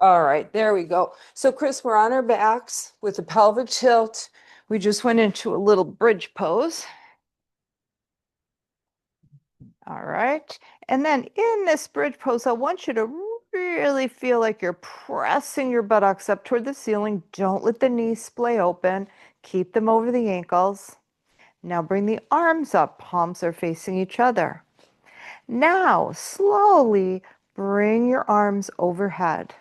All right, there we go. So, Chris, we're on our backs with the pelvic tilt. We just went into a little bridge pose. All right. And then in this bridge pose, I want you to really feel like you're pressing your buttocks up toward the ceiling. Don't let the knees splay open. Keep them over the ankles. Now bring the arms up. Palms are facing each other. Now, slowly bring your arms overhead,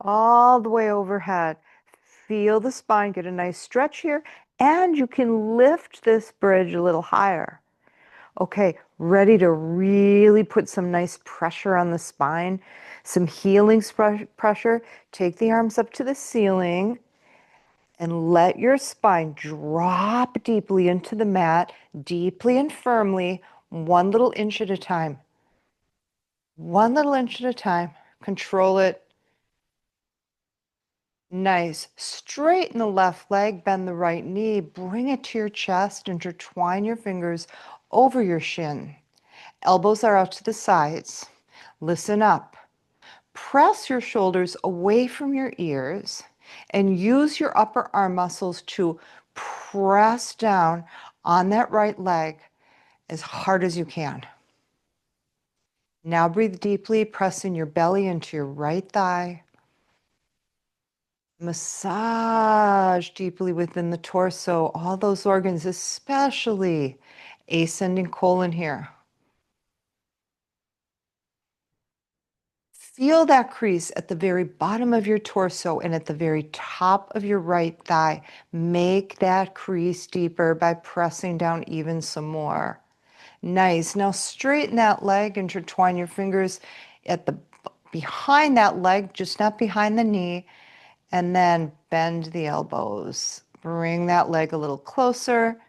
all the way overhead. Feel the spine, get a nice stretch here, and you can lift this bridge a little higher. Okay, ready to really put some nice pressure on the spine, some healing pressure. Take the arms up to the ceiling and let your spine drop deeply into the mat, deeply and firmly, one little inch at a time. One little inch at a time. Control it. Nice. Straighten the left leg, bend the right knee, bring it to your chest, intertwine your fingers over your shin. Elbows are out to the sides. Listen up. Press your shoulders away from your ears and use your upper arm muscles to press down on that right leg as hard as you can. Now breathe deeply, pressing your belly into your right thigh. Massage deeply within the torso, all those organs, especially ascending colon here. Feel that crease at the very bottom of your torso and at the very top of your right thigh. Make that crease deeper by pressing down even some more. Nice. Now straighten that leg, intertwine your fingers at the behind that leg, just not behind the knee. And then bend the elbows. Bring that leg a little closer.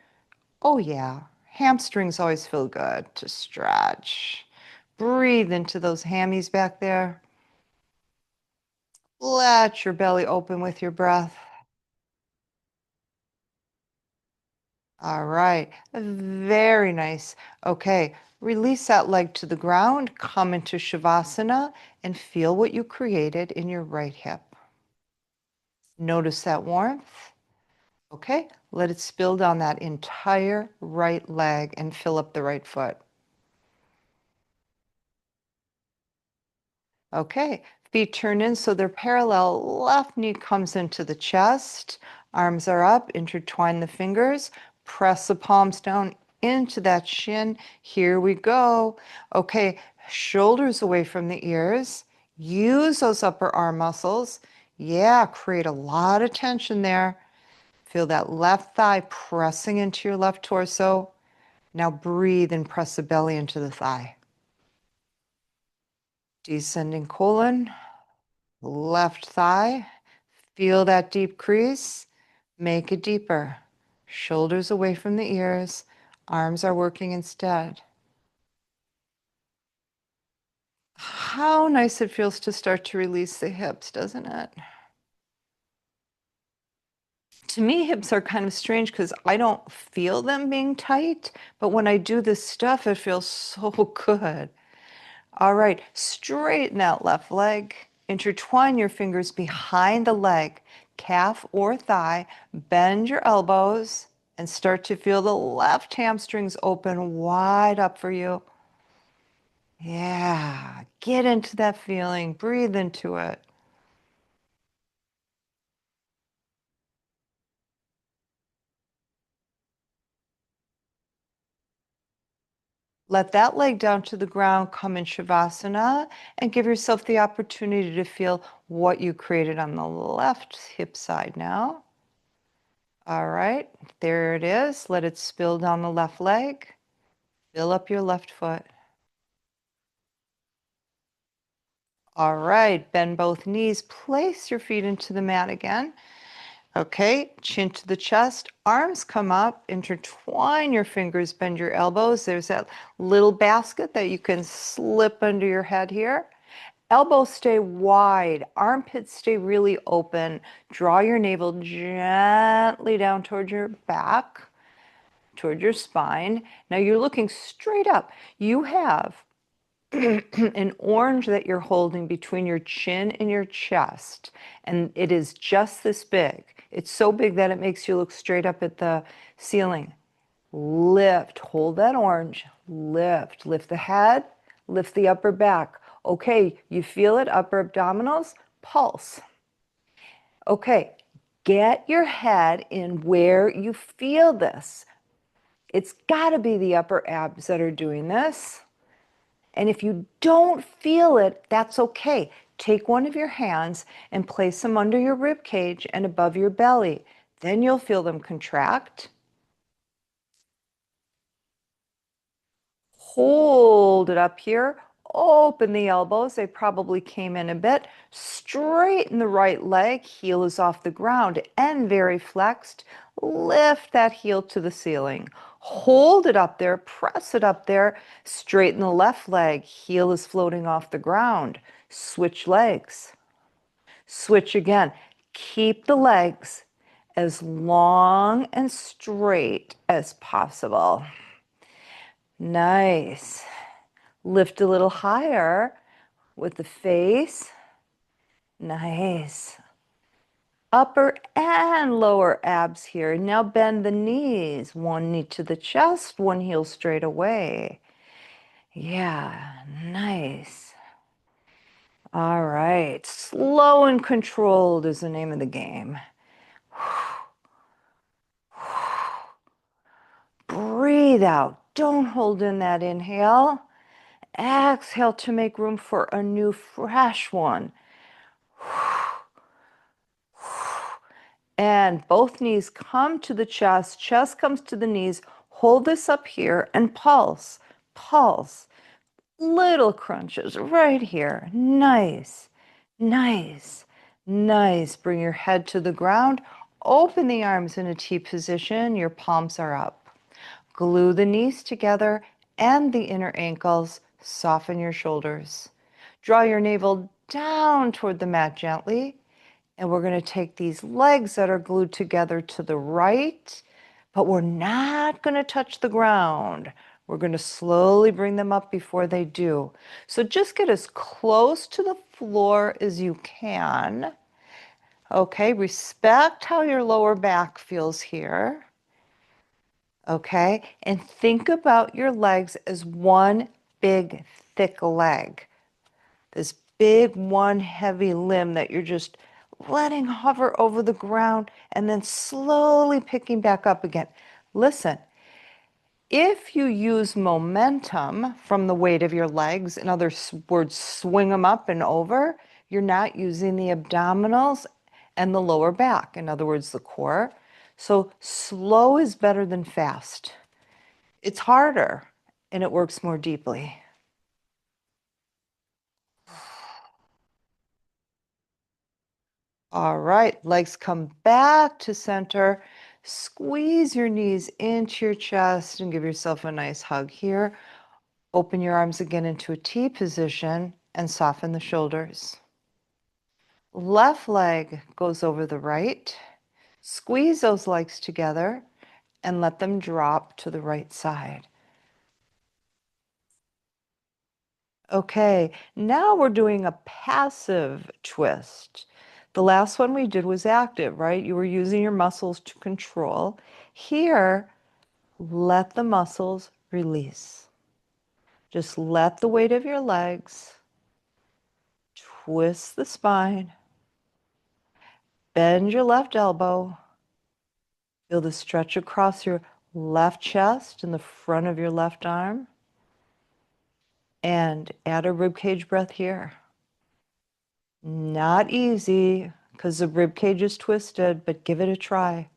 Oh, yeah. Hamstrings always feel good to stretch. Breathe into those hammies back there. Let your belly open with your breath. All right. Very nice. Okay. Release that leg to the ground. Come into Shavasana and feel what you created in your right hip. Notice that warmth. Okay, let it spill down that entire right leg and fill up the right foot. Okay, feet turn in so they're parallel. Left knee comes into the chest. Arms are up, intertwine the fingers. Press the palms down into that shin. Here we go. Okay, shoulders away from the ears. Use those upper arm muscles. Yeah, create a lot of tension there. Feel that left thigh pressing into your left torso. Now breathe and press the belly into the thigh. Descending colon, left thigh. Feel that deep crease. Make it deeper. Shoulders away from the ears. Arms are working instead. How nice it feels to start to release the hips, doesn't it? To me, hips are kind of strange because I don't feel them being tight, but when I do this stuff, it feels so good. All right, straighten that left leg. Intertwine your fingers behind the leg, calf or thigh. Bend your elbows and start to feel the left hamstrings open wide up for you. Yeah, get into that feeling. Breathe into it. Let that leg down to the ground, come in Shavasana, and give yourself the opportunity to feel what you created on the left hip side now. All right, there it is. Let it spill down the left leg. Fill up your left foot. All right, bend both knees. Place your feet into the mat again. Okay, chin to the chest, arms come up, intertwine your fingers, bend your elbows. There's that little basket that you can slip under your head here. Elbows stay wide, armpits stay really open. Draw your navel gently down toward your back, toward your spine. Now you're looking straight up. You have an orange that you're holding between your chin and your chest. And it is just this big. It's so big that it makes you look straight up at the ceiling. Lift, hold that orange, lift the head, lift the upper back. Okay, you feel it, upper abdominals, pulse. Okay, get your head in where you feel this. It's got to be the upper abs that are doing this. And if you don't feel it, that's okay. Take one of your hands and place them under your rib cage and above your belly. Then you'll feel them contract. Hold it up here. Open the elbows. They probably came in a bit. Straighten the right leg. Heel is off the ground and very flexed. Lift that heel to the ceiling. Hold it up there. Press it up there. Straighten the left leg. Heel is floating off the ground. Switch legs. Switch again. Keep the legs as long and straight as possible. Nice. Lift a little higher with the face. Nice. Upper and lower abs here. Now bend the knees. One knee to the chest, one heel straight away. Yeah, nice. All right. Slow and controlled is the name of the game. Breathe out. Don't hold in that inhale. Exhale to make room for a new, fresh one. And both knees come to the chest comes to the knees. Hold this up here and pulse, pulse. Little crunches right here. Nice, nice, nice. Bring your head to the ground. Open the arms in a T position. Your palms are up. Glue the knees together and the inner ankles. Soften your shoulders. Draw your navel down toward the mat gently. And we're going to take these legs that are glued together to the right, but we're not going to touch the ground. We're going to slowly bring them up before they do. So just get as close to the floor as you can. Okay, respect how your lower back feels here. Okay, and think about your legs as one big, thick leg. This big one heavy limb that you're just letting hover over the ground and then slowly picking back up again. Listen, if you use momentum from the weight of your legs, in other words, swing them up and over, you're not using the abdominals and the lower back, in other words, the core. So slow is better than fast. It's harder and it works more deeply. All right, legs come back to center. Squeeze your knees into your chest and give yourself a nice hug here. Open your arms again into a T position and soften the shoulders. Left leg goes over the right. Squeeze those legs together and let them drop to the right side. Okay, now we're doing a passive twist. The last one we did was active, right? You were using your muscles to control. Here, let the muscles release. Just let the weight of your legs twist the spine, bend your left elbow, feel the stretch across your left chest and the front of your left arm, and add a ribcage breath here. Not easy because the rib cage is twisted, but give it a try.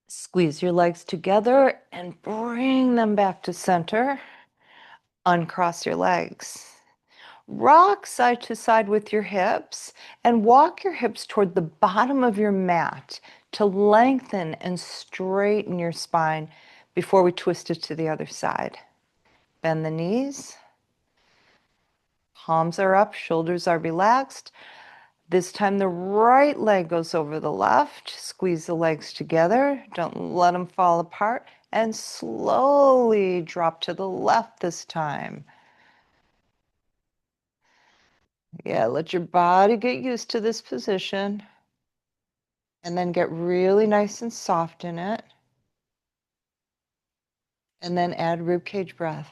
Squeeze your legs together and bring them back to center. Uncross your legs. Rock side to side with your hips and walk your hips toward the bottom of your mat to lengthen and straighten your spine before we twist it to the other side. Bend the knees. Palms are up, shoulders are relaxed. This time the right leg goes over the left. Squeeze the legs together. Don't let them fall apart. And slowly drop to the left this time. Yeah, let your body get used to this position. And then get really nice and soft in it. And then add ribcage breath.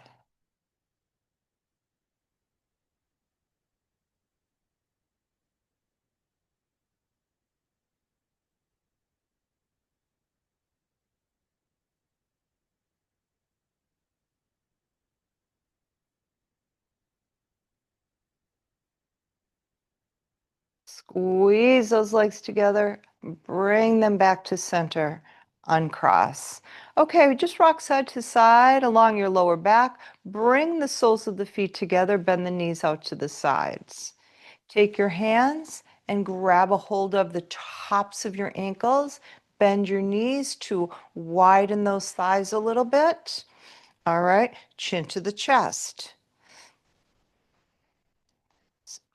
Squeeze those legs together. Bring them back to center. Uncross. Okay, just rock side to side along your lower back. Bring the soles of the feet together. Bend the knees out to the sides. Take your hands and grab a hold of the tops of your ankles. Bend your knees to widen those thighs a little bit. All right, chin to the chest.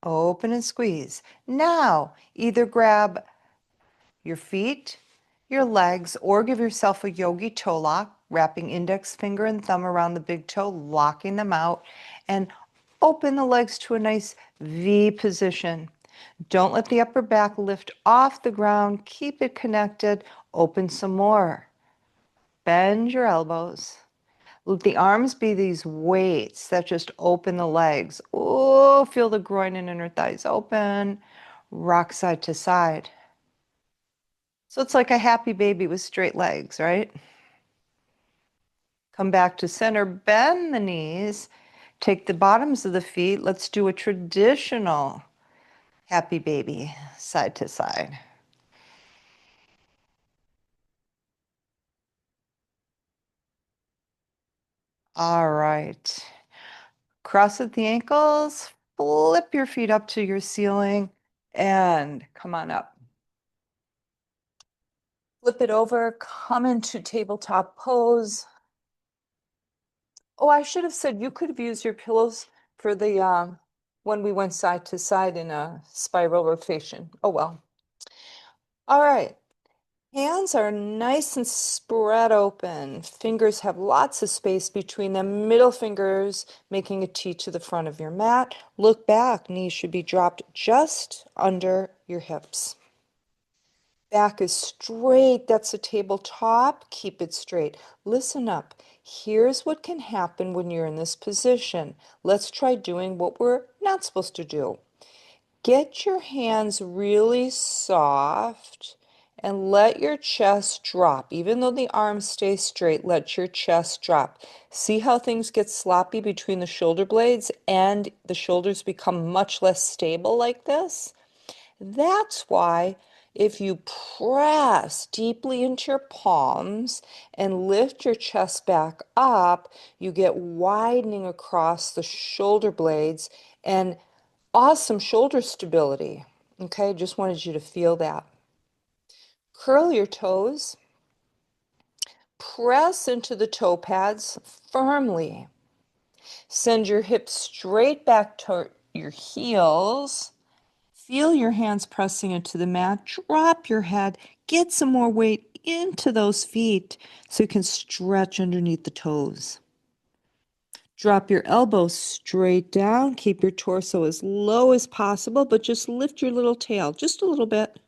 Open and squeeze. Now, either grab your feet, your legs, or give yourself a yogi toe lock, wrapping index finger and thumb around the big toe, locking them out, and open the legs to a nice V position. Don't let the upper back lift off the ground. Keep it connected. Open some more. Bend your elbows. Let the arms be these weights that just open the legs. Oh, feel the groin and inner thighs open. Rock side to side. So it's like a happy baby with straight legs, right? Come back to center, bend the knees, take the bottoms of the feet. Let's do a traditional happy baby, side to side. All right. Cross at the ankles, flip your feet up to your ceiling, and come on up. Flip it over, come into tabletop pose. Oh, I should have said you could have used your pillows for the when we went side to side in a spiral rotation. Oh well. All right. Hands are nice and spread open. Fingers have lots of space between them. Middle fingers making a T to the front of your mat. Look back. Knees should be dropped just under your hips. Back is straight. That's a tabletop. Keep it straight. Listen up. Here's what can happen when you're in this position. Let's try doing what we're not supposed to do. Get your hands really soft and let your chest drop. Even though the arms stay straight, let your chest drop. See how things get sloppy between the shoulder blades and the shoulders become much less stable like this? That's why if you press deeply into your palms and lift your chest back up, you get widening across the shoulder blades and awesome shoulder stability. Okay, just wanted you to feel that. Curl your toes, press into the toe pads firmly. Send your hips straight back to your heels. Feel your hands pressing into the mat. Drop your head. Get some more weight into those feet so you can stretch underneath the toes. Drop your elbows straight down. Keep your torso as low as possible, but just lift your little tail just a little bit.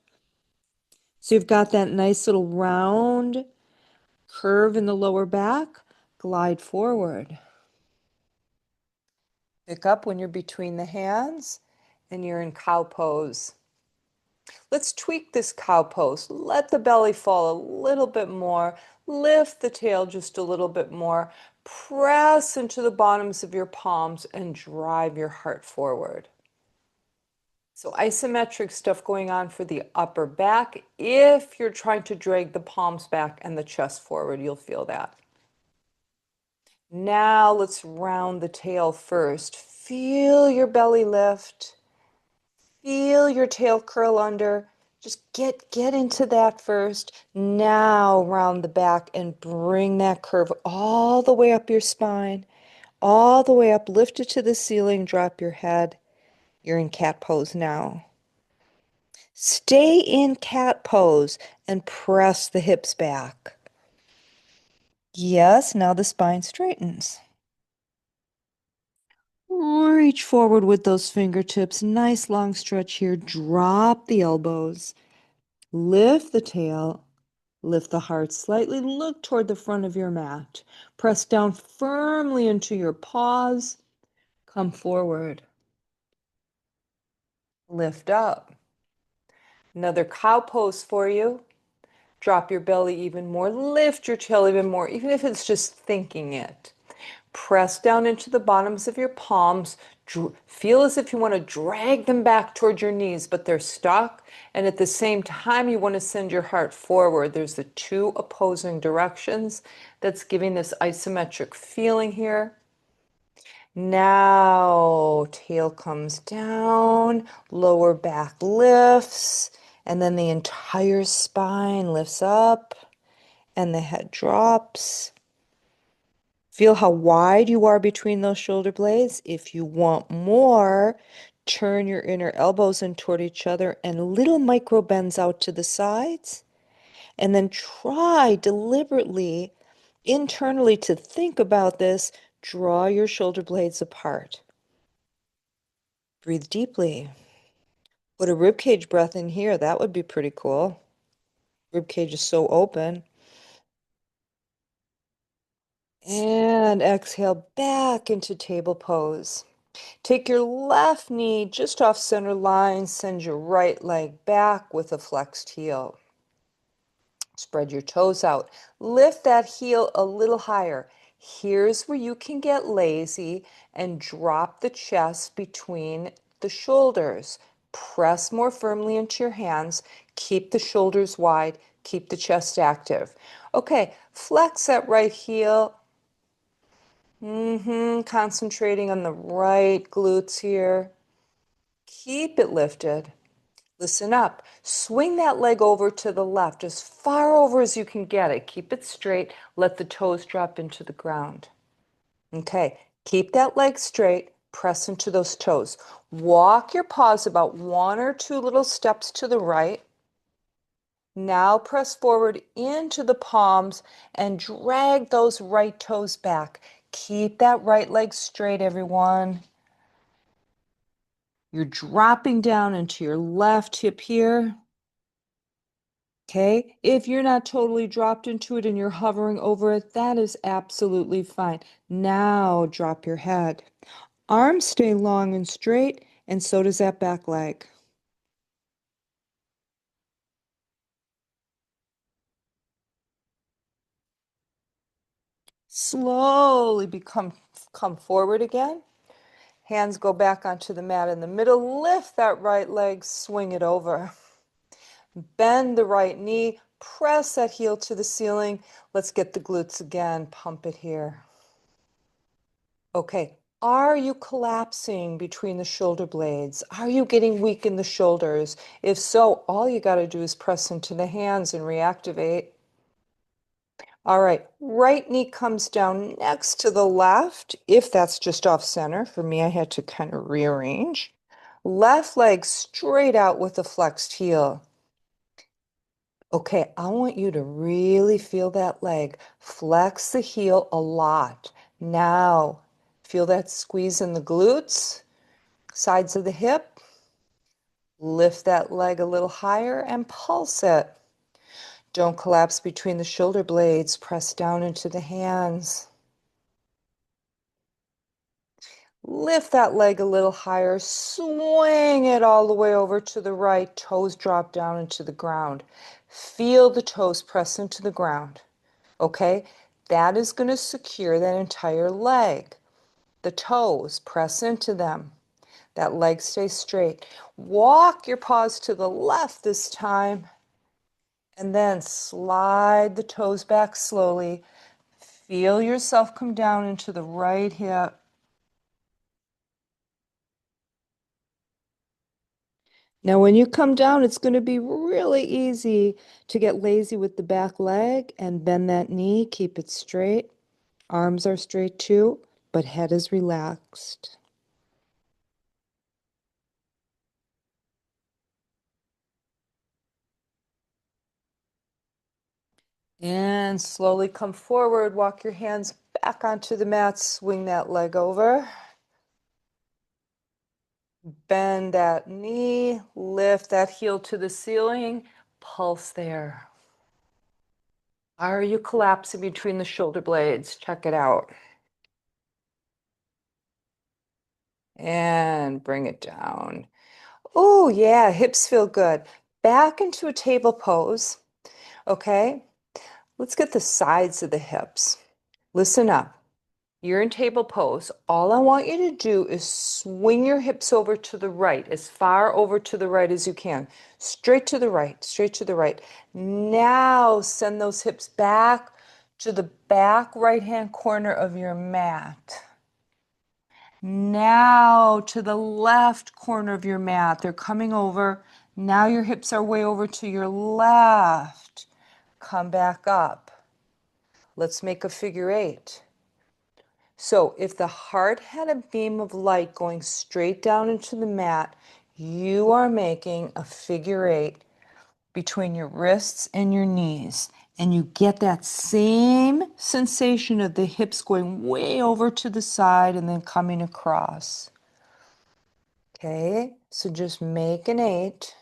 So you've got that nice little round curve in the lower back. Glide forward. Pick up when you're between the hands and you're in cow pose. Let's tweak this cow pose. Let the belly fall a little bit more. Lift the tail just a little bit more. Press into the bottoms of your palms and drive your heart forward. So isometric stuff going on for the upper back. If you're trying to drag the palms back and the chest forward, you'll feel that. Now let's round the tail first. Feel your belly lift. Feel your tail curl under. Just get into that first. Now round the back and bring that curve all the way up your spine, all the way up. Lift it to the ceiling, drop your head. You're in cat pose now. Stay in cat pose and press the hips back. Yes, now the spine straightens. Reach forward with those fingertips. Nice long stretch here. Drop the elbows. Lift the tail. Lift the heart slightly. Look toward the front of your mat. Press down firmly into your paws. Come forward. Lift up. Another cow pose for you. Drop your belly even more. Lift your tail even more, even if it's just thinking it. Press down into the bottoms of your palms. Feel as if you want to drag them back toward your knees, but they're stuck. And at the same time, you want to send your heart forward. There's the two opposing directions that's giving this isometric feeling here. Now, tail comes down, lower back lifts, and then the entire spine lifts up, and the head drops. Feel how wide you are between those shoulder blades. If you want more, turn your inner elbows in toward each other and little micro bends out to the sides. And then try deliberately, internally, to think about this. Draw your shoulder blades apart. Breathe deeply. Put a rib cage breath in here. That would be pretty cool. Rib cage is so open. And exhale back into table pose. Take your left knee just off center line. Send your right leg back with a flexed heel. Spread your toes out. Lift that heel a little higher. Here's where you can get lazy and drop the chest between the shoulders. Press more firmly into your hands. Keep the shoulders wide. Keep the chest active. Okay, flex that right heel. Concentrating on the right glutes here. Keep it lifted. Listen up. Swing that leg over to the left, as far over as you can get it. Keep it straight. Let the toes drop into the ground. Okay, keep that leg straight. Press into those toes. Walk your paws about one or two little steps to the right. Now press forward into the palms and drag those right toes back. Keep that right leg straight, everyone. You're dropping down into your left hip here. Okay, if you're not totally dropped into it and you're hovering over it, that is absolutely fine. Now drop your head. Arms stay long and straight, and so does that back leg. Slowly come forward again. Hands go back onto the mat in the middle. Lift that right leg, swing it over. Bend the right knee, press that heel to the ceiling. Let's get the glutes again. Pump it here. Okay, are you collapsing between the shoulder blades? Are you getting weak in the shoulders? If so, all you got to do is press into the hands and reactivate. All right, right knee comes down next to the left, if that's just off center. For me, I had to kind of rearrange. Left leg straight out with a flexed heel. Okay, I want you to really feel that leg. Flex the heel a lot. Now, feel that squeeze in the glutes, sides of the hip. Lift that leg a little higher and pulse it. Don't collapse between the shoulder blades. Press down into the hands. Lift that leg a little higher. Swing it all the way over to the right. Toes drop down into the ground. Feel the toes press into the ground. Okay, that is going to secure that entire leg. The toes, press into them. That leg stays straight. Walk your paws to the left this time. And then slide the toes back slowly. Feel yourself come down into the right hip. Now, when you come down, it's going to be really easy to get lazy with the back leg and bend that knee. Keep it straight. Arms are straight too, but head is relaxed. And slowly come forward, walk your hands back onto the mat, swing that leg over. Bend that knee, lift that heel to the ceiling, pulse there. Are you collapsing between the shoulder blades? Check it out. And bring it down. Oh, yeah, hips feel good. Back into a table pose. Okay, let's get the sides of the hips. Listen up. You're in table pose. All I want you to do is swing your hips over to the right, as far over to the right as you can. Straight to the right, straight to the right. Now send those hips back to the back right-hand corner of your mat. Now to the left corner of your mat. They're coming over. Now your hips are way over to your left. Come back up. Let's make a figure eight. So if the heart had a beam of light going straight down into the mat, you are making a figure eight between your wrists and your knees. And you get that same sensation of the hips going way over to the side and then coming across. Okay, so just make an eight.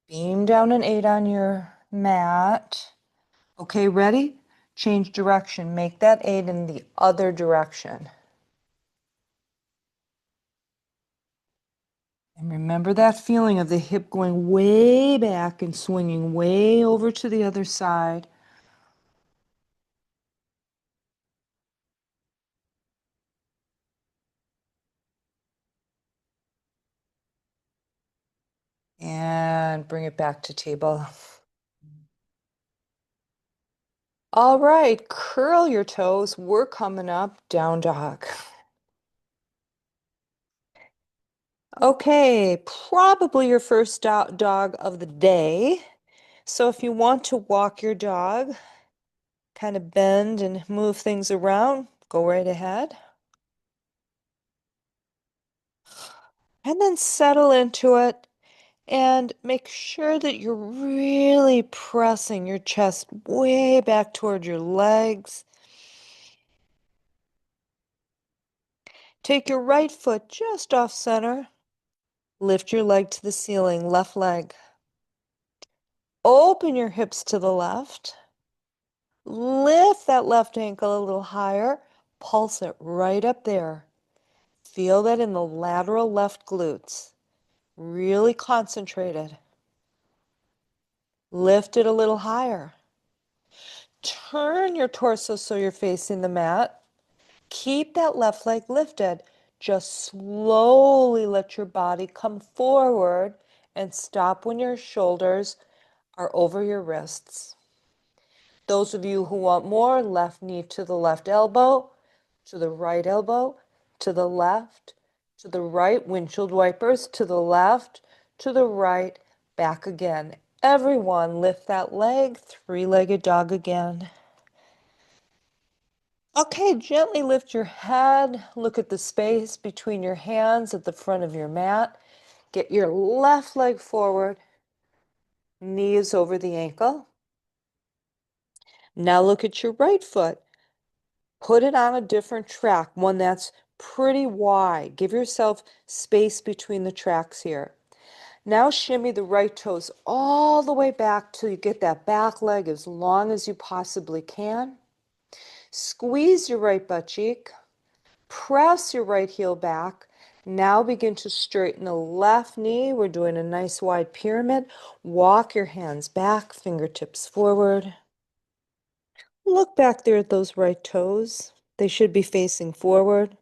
Beam down an eight on your mat. Okay, ready? Change direction. Make that eight in the other direction. And remember that feeling of the hip going way back and swinging way over to the other side. And bring it back to table. All right, curl your toes. We're coming up, down dog. Okay, probably your first dog of the day. So if you want to walk your dog, kind of bend and move things around, go right ahead. And then settle into it and make sure that you're really pressing your chest way back toward your legs. Take your right foot just off center. Lift your leg to the ceiling, left leg. Open your hips to the left. Lift that left ankle a little higher. Pulse it right up there. Feel that in the lateral left glutes. Really concentrated. Lift it a little higher. Turn your torso so you're facing the mat. Keep that left leg lifted. Just slowly let your body come forward and stop when your shoulders are over your wrists. Those of you who want more, left knee to the left elbow, to the right elbow, to the left, to the right, windshield wipers, to the left, to the right, back again. Everyone lift that leg, three-legged dog again. Okay, gently lift your head. Look at the space between your hands at the front of your mat. Get your left leg forward. Knee is over the ankle. Now look at your right foot. Put it on a different track, one that's pretty wide. Give yourself space between the tracks here. Now shimmy the right toes all the way back till you get that back leg as long as you possibly can. Squeeze your right butt cheek. Press your right heel back. Now begin to straighten the left knee. We're doing a nice wide pyramid. Walk your hands back, fingertips forward. Look back there at those right toes. They should be facing forward.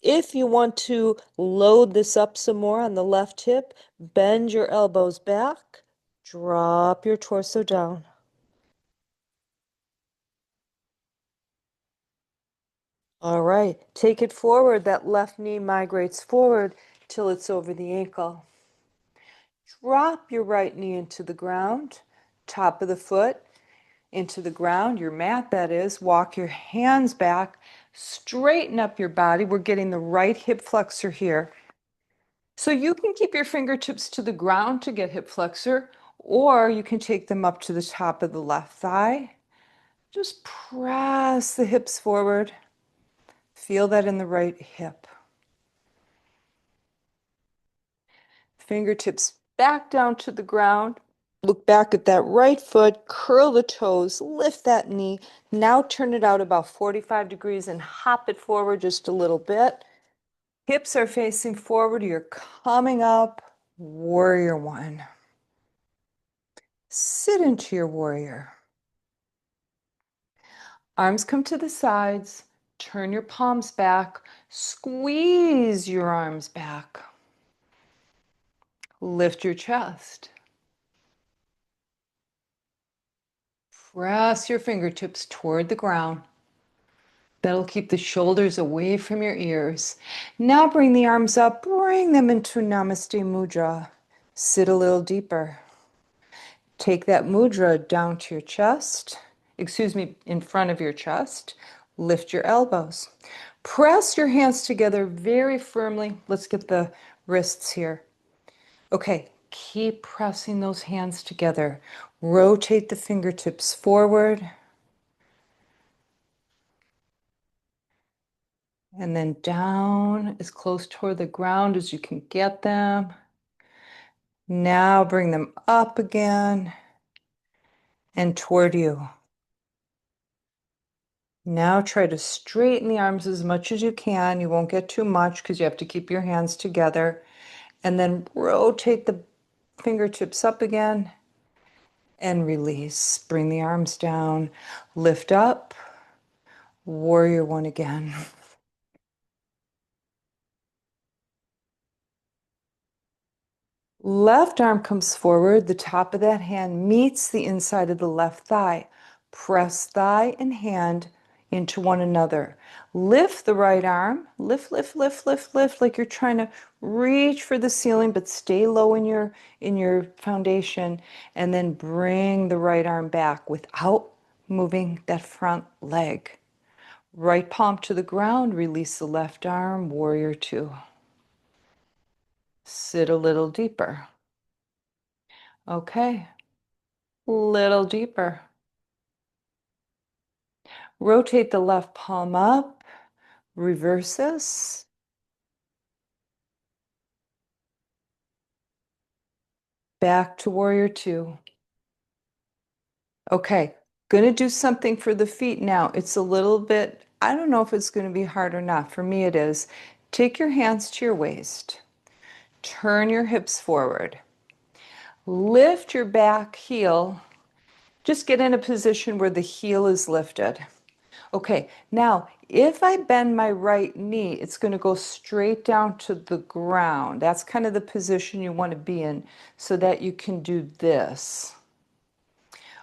If you want to load this up some more on the left hip, bend your elbows back. Drop your torso down. All right, take it forward. That left knee migrates forward till it's over the ankle. Drop your right knee into the ground, top of the foot into the ground, your mat that is. Walk your hands back, straighten up your body. We're getting the right hip flexor here. So you can keep your fingertips to the ground to get hip flexor, Or you can take them up to the top of the left thigh. Just press the hips forward. Feel that in the right hip. Fingertips back down to the ground. Look back at that right foot, curl the toes, lift that knee. Now turn it out about 45 degrees and hop it forward just a little bit. Hips are facing forward. You're coming up. Warrior one. Sit into your warrior. Arms come to the sides. Turn your palms back. Squeeze your arms back. Lift your chest. Press your fingertips toward the ground. That'll keep the shoulders away from your ears. Now bring the arms up, bring them into Namaste Mudra. Sit a little deeper. Take that mudra down to your chest, in front of your chest. Lift your elbows. Press your hands together very firmly. Let's get the wrists here. Okay, keep pressing those hands together. Rotate the fingertips forward. And then down as close toward the ground as you can get them. Now bring them up again and toward you. Now try to straighten the arms as much as you can. You won't get too much because you have to keep your hands together. And then rotate the fingertips up again and release. Bring the arms down. Lift up. Warrior one again. Left arm comes forward. The top of that hand meets the inside of the left thigh. Press thigh and hand into one another. Lift the right arm. Lift, lift, lift, lift, lift, like you're trying to reach for the ceiling, but stay low in your foundation. And then bring the right arm back without moving that front leg. Right palm to the ground. Release the left arm. Warrior two. Sit a little deeper. Okay. Little deeper. Rotate the left palm up. Reverse this. Back to warrior two. Okay, gonna do something for the feet now. It's a little bit, I don't know if it's gonna be hard or not. For me, it is. Take your hands to your waist. Turn your hips forward. Lift your back heel. Just get in a position where the heel is lifted. Okay, now if I bend my right knee, it's going to go straight down to the ground. That's kind of the position you want to be in so that you can do this.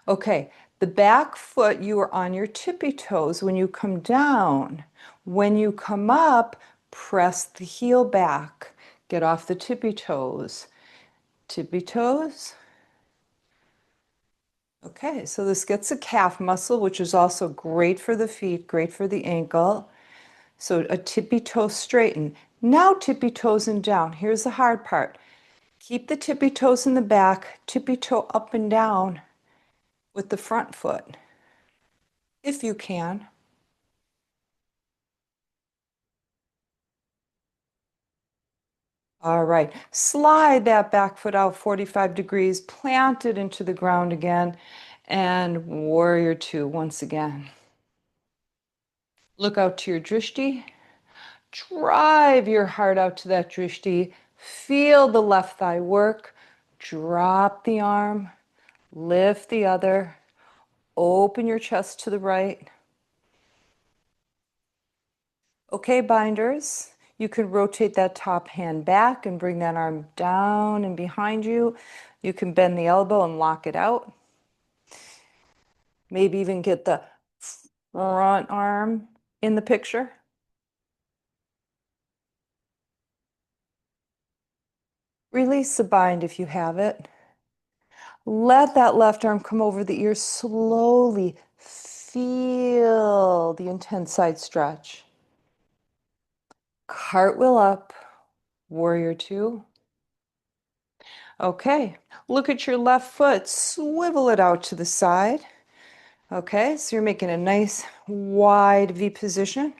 Okay, the back foot, you are on your tippy toes when you come down. When you come up, press the heel back. Get off the tippy toes. Tippy toes. Okay, so this gets a calf muscle, which is also great for the feet, great for the ankle. So a tippy toe straighten. Now tippy toes and down. Here's the hard part. Keep the tippy toes in the back, tippy toe up and down with the front foot, if you can. All right, slide that back foot out 45 degrees, plant it into the ground again, and warrior two once again. Look out to your drishti. Drive your heart out to that drishti. Feel the left thigh work. Drop the arm. Lift the other. Open your chest to the right. Okay, binders. You can rotate that top hand back and bring that arm down and behind you. You can bend the elbow and lock it out. Maybe even get the front arm in the picture. Release the bind if you have it. Let that left arm come over the ear slowly. Feel the intense side stretch. Cartwheel up, warrior two. Okay, look at your left foot, swivel it out to the side. Okay, so you're making a nice wide V position.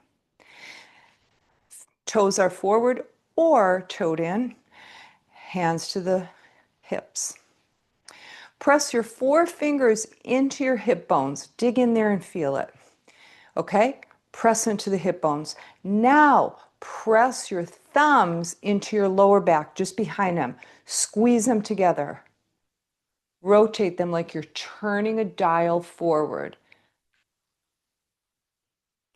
Toes are forward or toed in, hands to the hips. Press your four fingers into your hip bones. Dig in there and feel it. Okay? Press into the hip bones. Now, press your thumbs into your lower back, just behind them. Squeeze them together. Rotate them like you're turning a dial forward.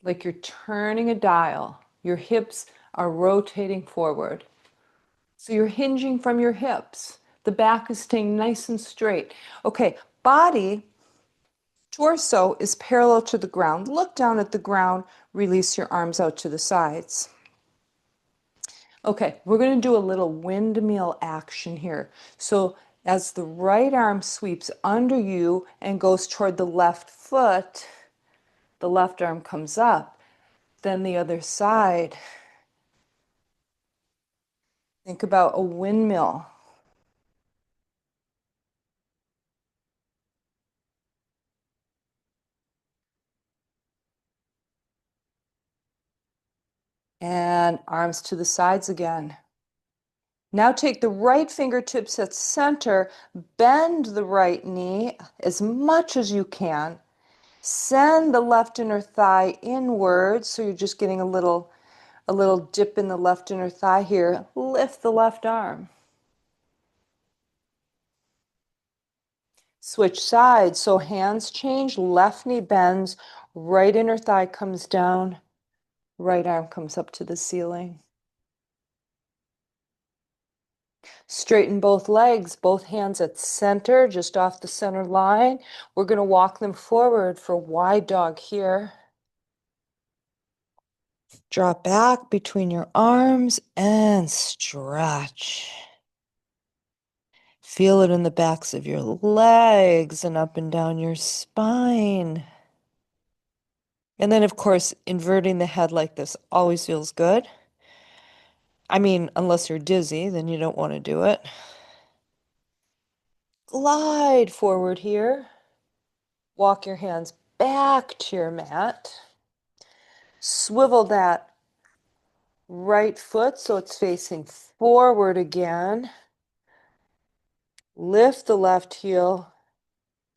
Like you're turning a dial. Your hips are rotating forward. So you're hinging from your hips. The back is staying nice and straight. Okay, body, torso is parallel to the ground. Look down at the ground, release your arms out to the sides. Okay, we're going to do a little windmill action here. So as the right arm sweeps under you and goes toward the left foot, the left arm comes up. Then the other side. Think about a windmill. And arms to the sides again. Now take the right fingertips at center, bend the right knee as much as you can. Send the left inner thigh inward, so you're just getting a little dip in the left inner thigh here. Lift the left arm. Switch sides, so hands change, left knee bends, right inner thigh comes down, right arm comes up to the ceiling. Straighten both legs, both hands at center, just off the center line. We're going to walk them forward for wide dog here. Drop back between your arms and stretch. Feel it in the backs of your legs and up and down your spine. And then, of course, inverting the head like this always feels good. I mean, unless you're dizzy, then you don't want to do it. Glide forward here. Walk your hands back to your mat. Swivel that right foot so it's facing forward again. Lift the left heel.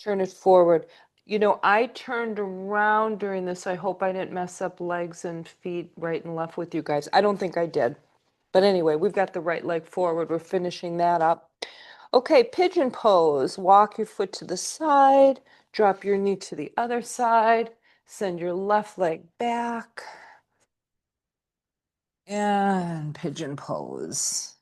Turn it forward. You know, I turned around during this. I hope I didn't mess up legs and feet right and left with you guys. I don't think I did. But anyway, we've got the right leg forward. We're finishing that up. Okay, pigeon pose. Walk your foot to the side. Drop your knee to the other side. Send your left leg back. And pigeon pose.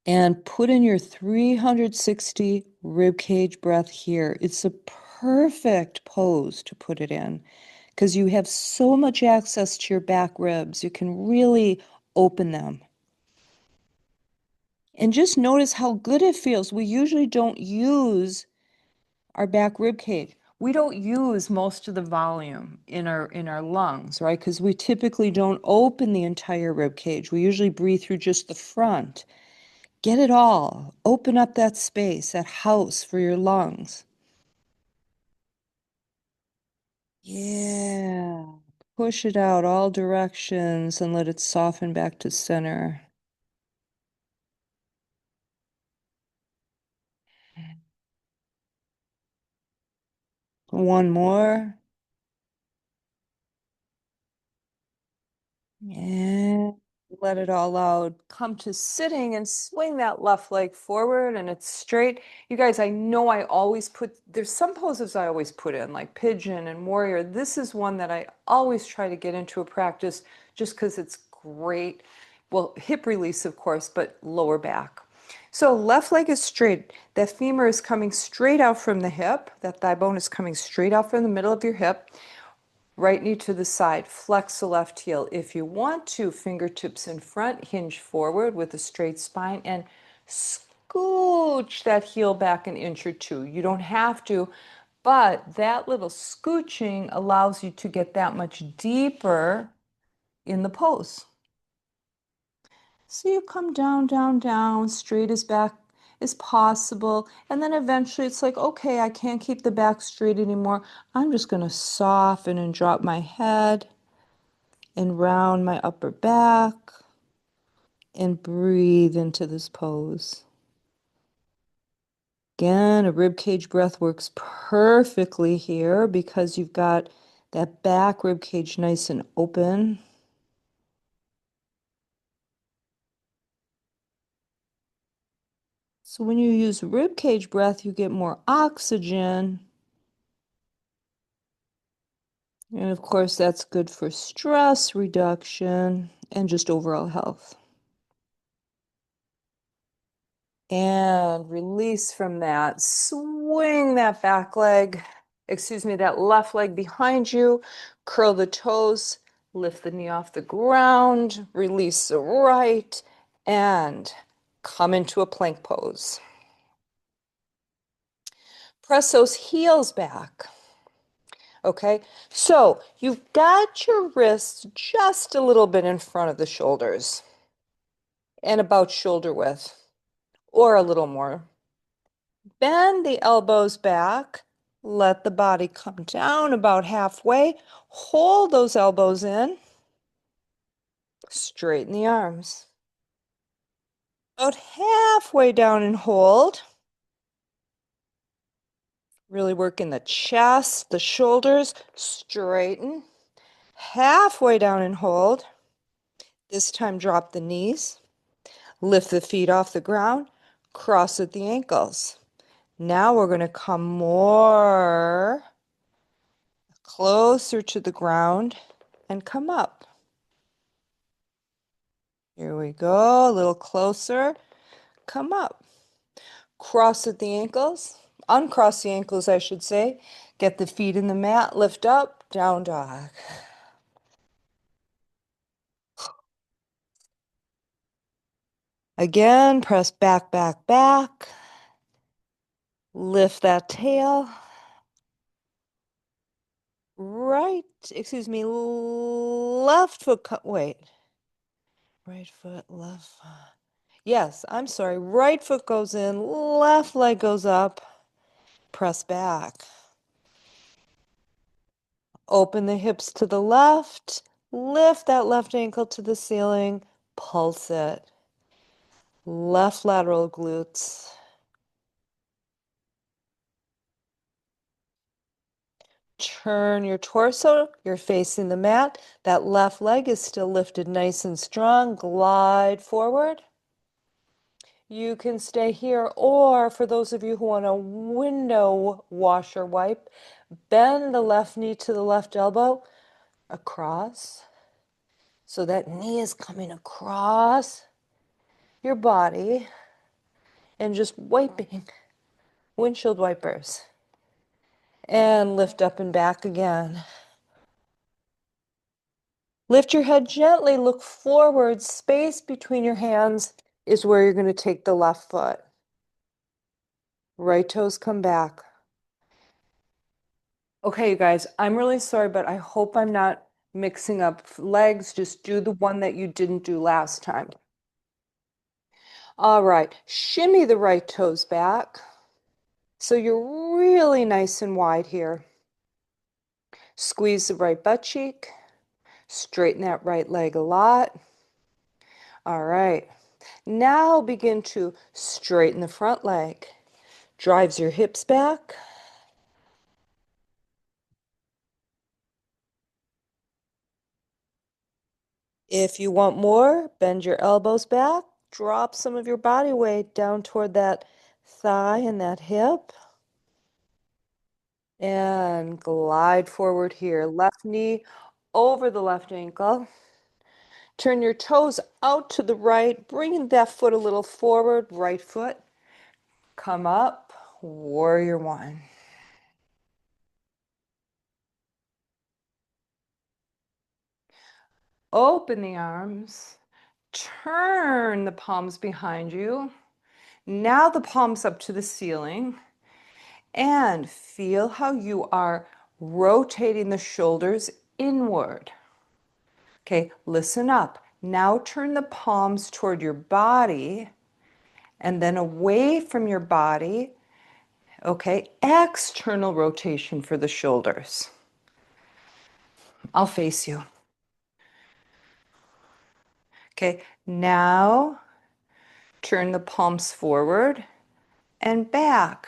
And put in your 360 rib cage breath here. It's a perfect pose to put it in because you have so much access to your back ribs. You can really open them. And just notice how good it feels. We usually don't use our back rib cage. We don't use most of the volume in our lungs, right? Because we typically don't open the entire rib cage. We usually breathe through just the front. Get it all. Open up that space, that house for your lungs. Yeah. Push it out all directions and let it soften back to center. One more. And let it all out. Come to sitting and swing that left leg forward and it's straight. You guys, I know I always there's some poses I always put in, like pigeon and warrior. This is one that I always try to get into a practice just because it's great. Well, hip release, of course, but lower back. So left leg is straight. That femur is coming straight out from the hip. That thigh bone is coming straight out from the middle of your hip. Right knee to the side, flex the left heel. If you want to, fingertips in front, hinge forward with a straight spine and scooch that heel back an inch or two. You don't have to, But that little scooching allows you to get that much deeper in the pose. So you come down, down, down, straight as back as possible. And then eventually it's like, okay, I can't keep the back straight anymore. I'm just going to soften and drop my head and round my upper back and breathe into this pose. Again, a rib cage breath works perfectly here because you've got that back rib cage nice and open. So when you use rib cage breath, you get more oxygen. And of course, that's good for stress reduction and just overall health. And release from that. Swing that back leg, that left leg behind you. Curl the toes, lift the knee off the ground, release the right, and come into a plank pose. Press those heels back. Okay, so you've got your wrists just a little bit in front of the shoulders and about shoulder width or a little more. Bend the elbows back. Let the body come down about halfway. Hold those elbows in. Straighten the arms. About halfway down and hold. Really work in the chest, the shoulders. Straighten. Halfway down and hold. This time drop the knees. Lift the feet off the ground. Cross at the ankles. Now we're going to come more closer to the ground and come up. Here we go, a little closer. Come up. Cross at the ankles. Uncross the ankles, I should say. Get the feet in the mat. Lift up. Down dog. Again, press back, back, back. Lift that tail. Left foot, wait. Right foot, left foot. Yes, I'm sorry. Right foot goes in, left leg goes up. Press back. Open the hips to the left. Lift that left ankle to the ceiling. Pulse it. Left lateral glutes. Turn your torso. You're facing the mat. That left leg is still lifted nice and strong. Glide forward. You can stay here, or for those of you who want a window washer wipe, bend the left knee to the left elbow across. So that knee is coming across your body and just wiping, windshield wipers. And lift up and back again. Lift your head gently, look forward. Space between your hands is where you're going to take the left foot. Right toes come back. Okay, you guys, I'm really sorry, but I hope I'm not mixing up legs. Just do the one that you didn't do last time. All right, shimmy the right toes back. So you're really nice and wide here. Squeeze the right butt cheek. Straighten that right leg a lot. All right. Now begin to straighten the front leg. Drives your hips back. If you want more, bend your elbows back. Drop some of your body weight down toward that thigh and that hip. And glide forward here. Left knee over the left ankle. Turn your toes out to the right, bringing that foot a little forward, right foot. Come up, warrior one. Open the arms, turn the palms behind you. Now the palms up to the ceiling. And feel how you are rotating the shoulders inward. Okay, listen up. Now turn the palms toward your body and then away from your body. Okay, external rotation for the shoulders. I'll face you. Okay, now turn the palms forward and back.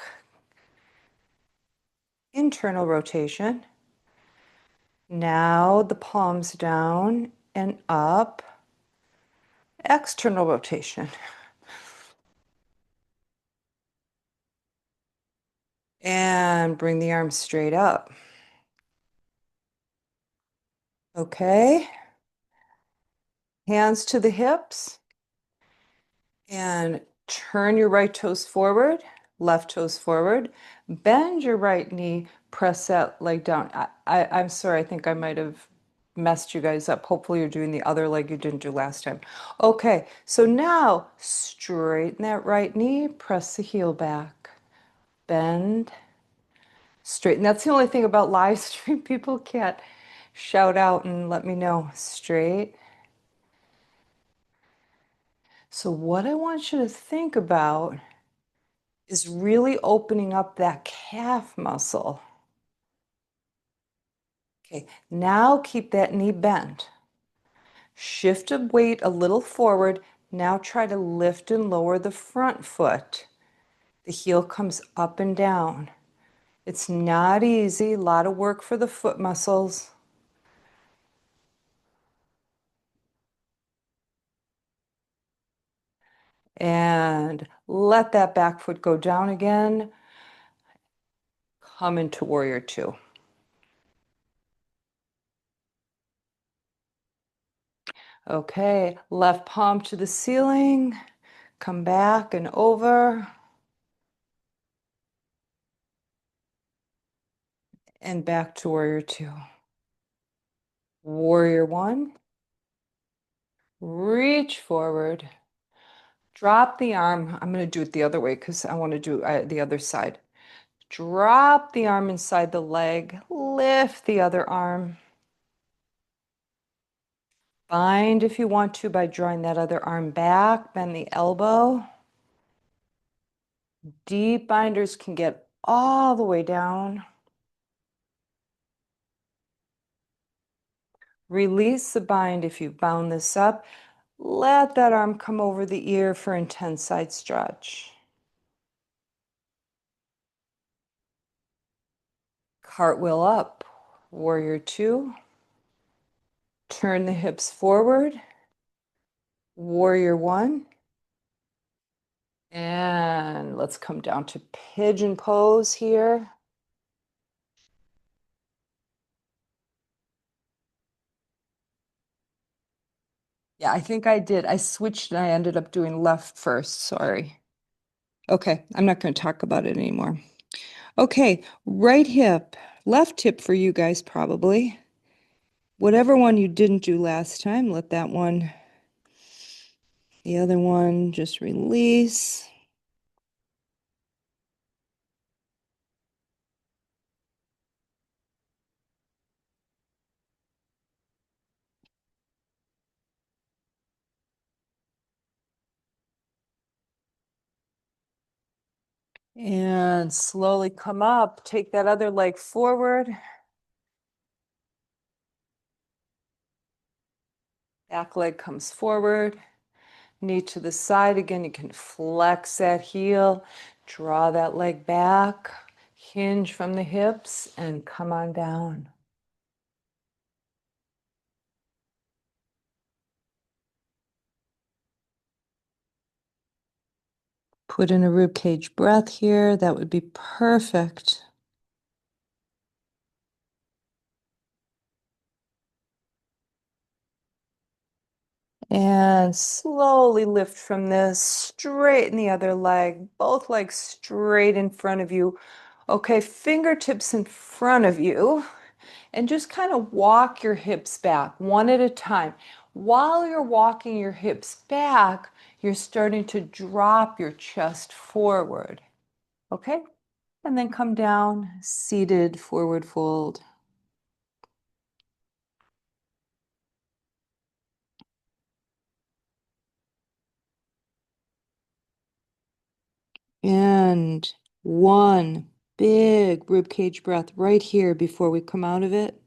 Internal rotation. Now the palms down and up. External rotation. And bring the arms straight up. Okay. Hands to the hips. And turn your right toes forward, left toes forward. Bend your right knee, press that leg down. I'm sorry, I think I might have messed you guys up. Hopefully you're doing the other leg you didn't do last time. Okay, so now straighten that right knee, press the heel back. Bend, straighten. That's the only thing about live stream. People can't shout out and let me know. Straight. So what I want you to think about is really opening up that calf muscle. Okay, now keep that knee bent. Shift the weight a little forward. Now try to lift and lower the front foot. The heel comes up and down. It's not easy, a lot of work for the foot muscles. And let that back foot go down again. Come into warrior two. Okay, left palm to the ceiling. Come back and over. And back to warrior two. Warrior one. Reach forward. Drop the arm. I'm going to do it the other way because I want to do the other side. Drop the arm inside the leg. Lift the other arm. Bind if you want to by drawing that other arm back. Bend the elbow. Deep binders can get all the way down. Release the bind if you've bound this up. Let that arm come over the ear for intense side stretch. Cartwheel up. Warrior two. Turn the hips forward. Warrior one. And let's come down to pigeon pose here. Yeah, I think I did. I switched and I ended up doing left first. Sorry. Okay, I'm not going to talk about it anymore. Okay, right hip, left hip for you guys probably. Whatever one you didn't do last time, let that one, the other one, just release. And slowly come up, take that other leg forward. Back leg comes forward. Knee to the side. Again, you can flex that heel, draw that leg back, hinge from the hips, and come on down. Put in a ribcage breath here. That would be perfect. And slowly lift from this, straighten the other leg, both legs straight in front of you. Okay, fingertips in front of you, and just kind of walk your hips back one at a time. While you're walking your hips back, you're starting to drop your chest forward. Okay? And then come down, seated forward fold. And one big rib cage breath right here before we come out of it.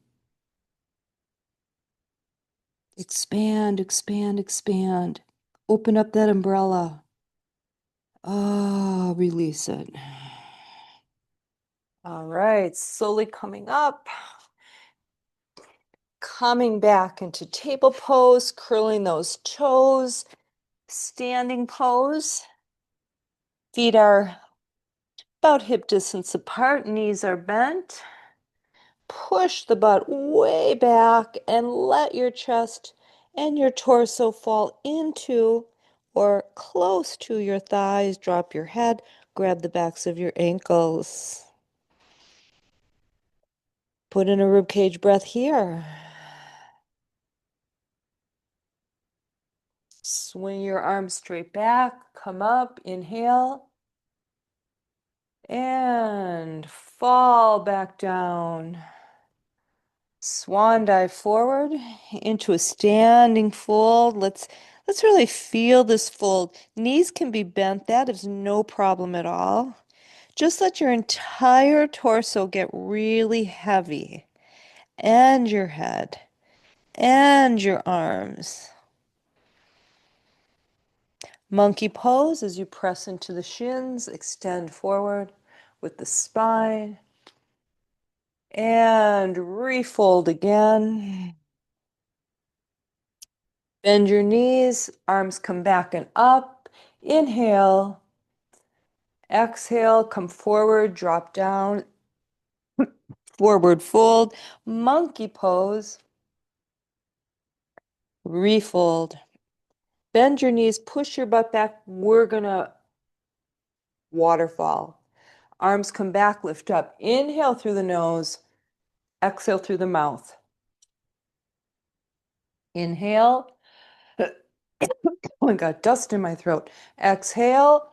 Expand, expand, expand. Open up that umbrella. Ah, release it. All right, slowly coming up. Coming back into table pose, curling those toes, standing pose. Feet are about hip distance apart, knees are bent. Push the butt way back and let your chest and your torso fall into or close to your thighs. Drop your head, grab the backs of your ankles. Put in a ribcage breath here. Swing your arms straight back, come up, inhale, and fall back down. Swan dive forward into a standing fold. Let's really feel this fold. Knees can be bent. That is no problem at all. Just let your entire torso get really heavy, and your head, and your arms. Monkey pose as you press into the shins, extend forward with the spine, and refold again. Bend your knees, arms come back and up. Inhale, exhale, come forward, drop down, forward fold, monkey pose, refold. Bend your knees, push your butt back. We're gonna waterfall. Arms come back, lift up. Inhale through the nose, exhale through the mouth. Inhale. Oh, I got dust in my throat. Exhale.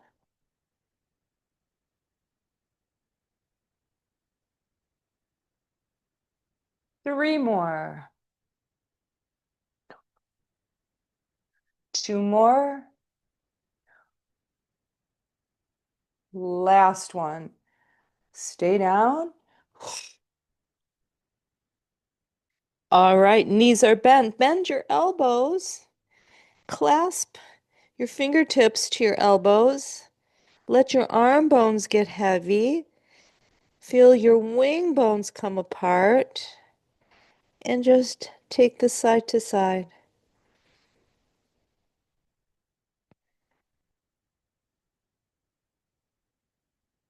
Three more. Two more. Last one. Stay down. All right, knees are bent. Bend your elbows. Clasp your fingertips to your elbows. Let your arm bones get heavy. Feel your wing bones come apart. And just take this side to side.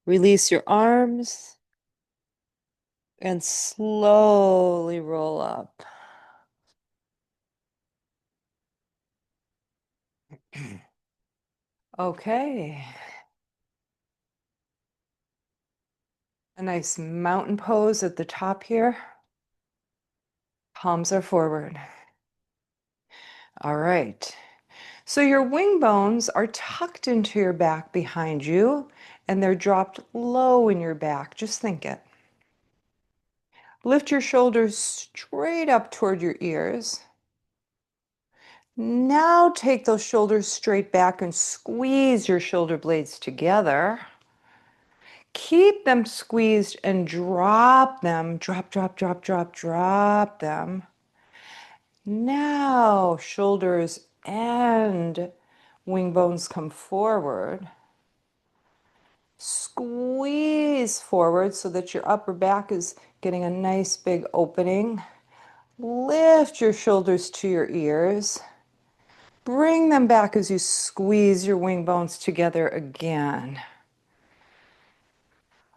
Release your arms and slowly roll up. Okay. A nice mountain pose at the top here. Palms are forward. All right. So your wing bones are tucked into your back behind you, and they're dropped low in your back. Just think it. Lift your shoulders straight up toward your ears. Now take those shoulders straight back and squeeze your shoulder blades together. Keep them squeezed and drop them. Drop, drop, drop, drop, drop them. Now shoulders and wing bones come forward. Squeeze forward so that your upper back is getting a nice big opening. Lift your shoulders to your ears. Bring them back as you squeeze your wing bones together again.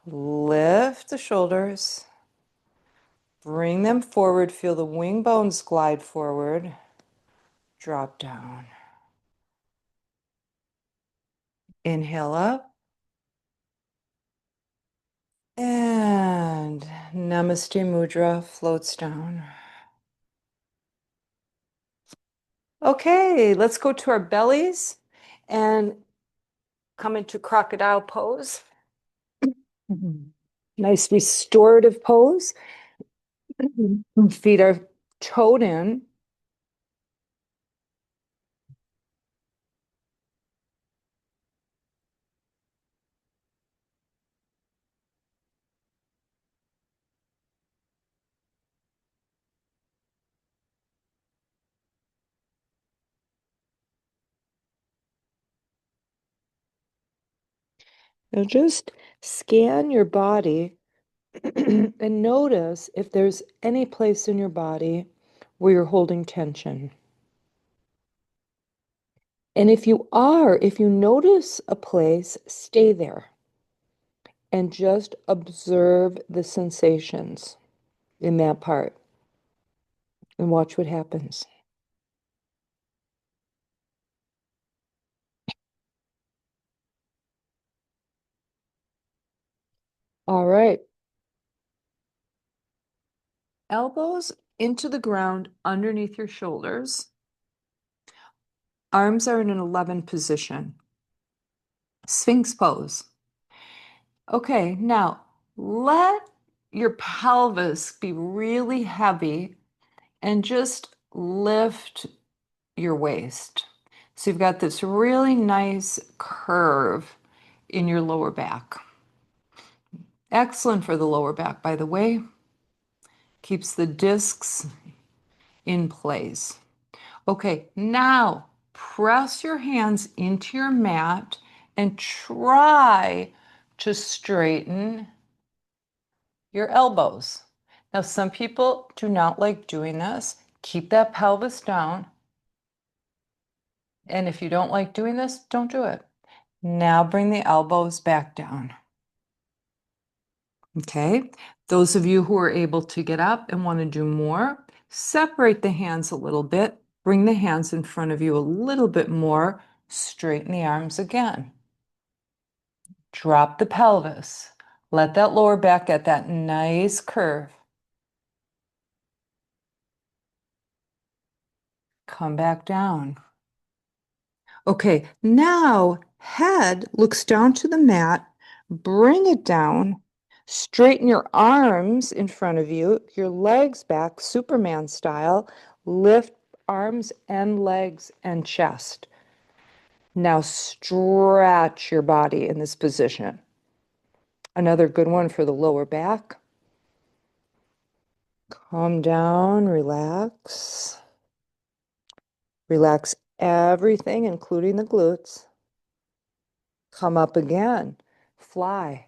Lift the shoulders. Bring them forward. Feel the wing bones glide forward. Drop down. Inhale up. And Namaste Mudra floats down. Okay, let's go to our bellies and come into crocodile pose. Mhm. Nice restorative pose. Feet are toed in. Now just scan your body and notice if there's any place in your body where you're holding tension. And if you notice a place, stay there and just observe the sensations in that part and watch what happens. All right. Elbows into the ground underneath your shoulders. Arms are in an 11 position. Sphinx pose. Okay, now let your pelvis be really heavy and just lift your waist. So you've got this really nice curve in your lower back. Excellent for the lower back, by the way. Keeps the discs in place. Okay, now press your hands into your mat and try to straighten your elbows. Now, some people do not like doing this. Keep that pelvis down. And if you don't like doing this, don't do it. Now bring the elbows back down. Okay, those of you who are able to get up and want to do more, separate the hands a little bit. Bring the hands in front of you a little bit more. Straighten the arms again. Drop the pelvis. Let that lower back get that nice curve. Come back down. Okay, now head looks down to the mat. Bring it down. Straighten your arms in front of you, your legs back, Superman style. Lift arms and legs and chest. Now stretch your body in this position. Another good one for the lower back. Calm down, relax. Relax everything, including the glutes. Come up again. Fly.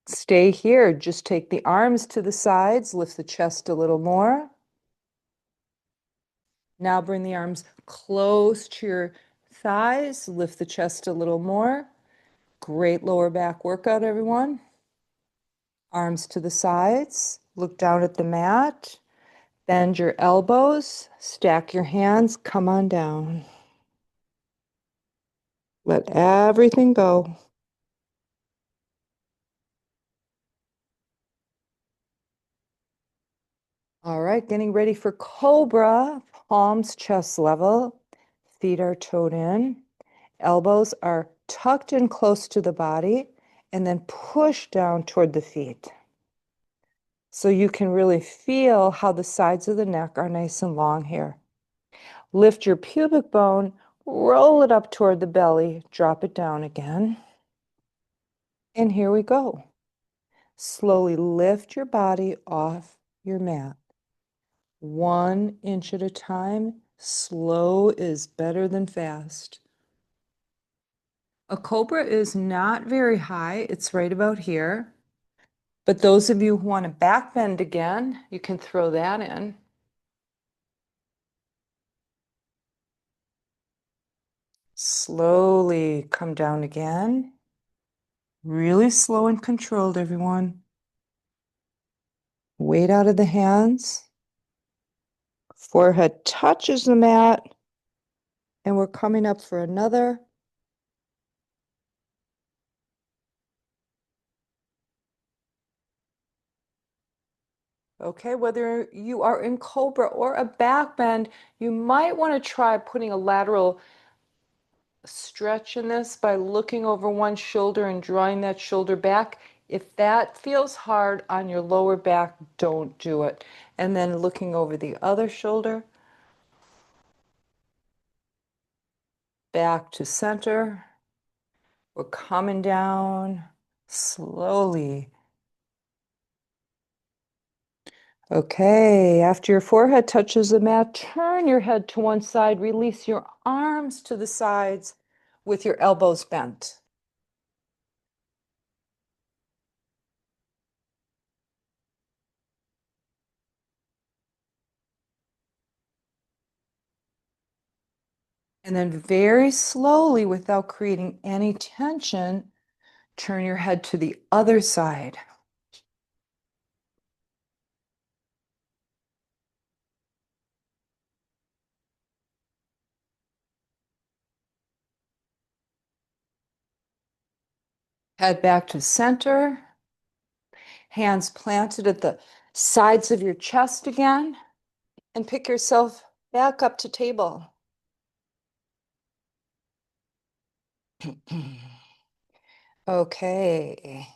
Stay here. Just take the arms to the sides. Lift the chest a little more. Now bring the arms close to your thighs. Lift the chest a little more. Great lower back workout, everyone. Arms to the sides. Look down at the mat. Bend your elbows. Stack your hands. Come on down. Let everything go. All right, getting ready for Cobra. Palms chest level. Feet are toed in. Elbows are tucked in close to the body and then push down toward the feet. So you can really feel how the sides of the neck are nice and long here. Lift your pubic bone, roll it up toward the belly, drop it down again. And here we go. Slowly lift your body off your mat. 1 inch at a time. Slow is better than fast. A cobra is not very high. It's right about here. But those of you who want to back bend again, you can throw that in. Slowly come down again. Really slow and controlled, everyone. Weight out of the hands. Forehead touches the mat. And we're coming up for another. Okay, whether you are in cobra or a back bend, you might want to try putting a lateral stretch in this by looking over one shoulder and drawing that shoulder back. If that feels hard on your lower back, don't do it. And then looking over the other shoulder, back to center. We're coming down slowly. Okay, after your forehead touches the mat, turn your head to one side, release your arms to the sides with your elbows bent. And then very slowly, without creating any tension, turn your head to the other side. Head back to center. Hands planted at the sides of your chest again. And pick yourself back up to table. Okay.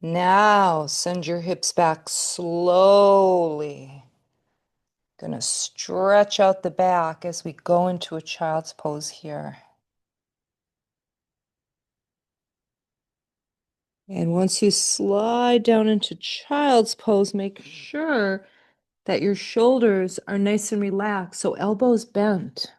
Now send your hips back slowly. Gonna stretch out the back as we go into a child's pose here. And once you slide down into child's pose, make sure that your shoulders are nice and relaxed, so elbows bent.